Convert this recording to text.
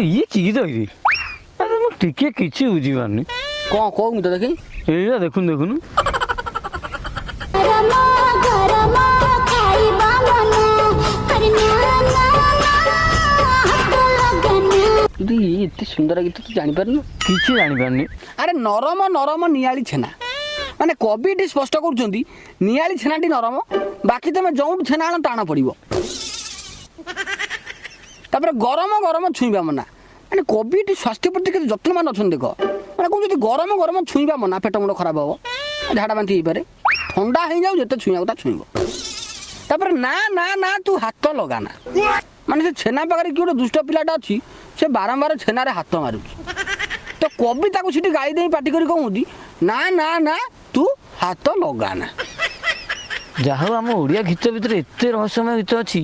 ଇଏ ଚିକିତ୍ସା କି ଆରେ ମୁଁ ଟିକେ କିଛି ବୁଝିପାରୁନି କଣ କହୁ ତ ଦେଖି ଏଇଟା ଦେଖୁନୁ ଦେଖୁନୁ ଯଦି ଏତେ ସୁନ୍ଦର ଗୀତ ତୁ ଜାଣିପାରୁନୁ କିଛି ଜାଣିପାରୁନି ଆରେ ନରମ ନରମ ନିଆଳି ଛେନା ମାନେ କବିଟି ସ୍ପଷ୍ଟ କରୁଛନ୍ତି ନିଆଳି ଛେନାଟି ନରମ ବାକି ତମେ ଯୋଉଠୁ ଛେନା ଆଣ ଟାଣ ପଡ଼ିବ ତାପରେ ଗରମ ଗରମ ଛୁଇଁବା ମନା ମାନେ କବିଟି ସ୍ୱାସ୍ଥ୍ୟ ପ୍ରତି କେତେ ଯତ୍ନବାନ ଅଛନ୍ତି ଦେଖ ମାନେ କହୁଛନ୍ତି ଗରମ ଗରମ ଛୁଇଁବା ମନା ପେଟ ମୁଣ୍ଡ ଖରାପ ହେବ ଝାଡ଼ା ବାନ୍ତି ହେଇପାରେ ଥଣ୍ଡା ହେଇଯାଉ ଯେତେ ଛୁଇଁବା କଥା ଛୁଇଁବ ତାପରେ ନା ନା ନା ତୁ ହାତ ଲଗାନା ମାନେ ସେ ଛେନା ପାଖରେ କି ଗୋଟେ ଦୁଷ୍ଟ ପିଲାଟା ଅଛି ସେ ବାରମ୍ବାର ଛେନାରେ ହାତ ମାରୁଛି ତ କବି ତାକୁ ସେଠି ଗାଳି ଦେଇ ପାଟି କରି କହୁଛନ୍ତି ନା ନା ନା ତୁ ହାତ ଲଗାନା ଯାହା ହଉ ଆମ ଓଡ଼ିଆ ଗୀତ ଭିତରେ ଏତେ ରହସ୍ୟମୟ ଗୀତ ଅଛି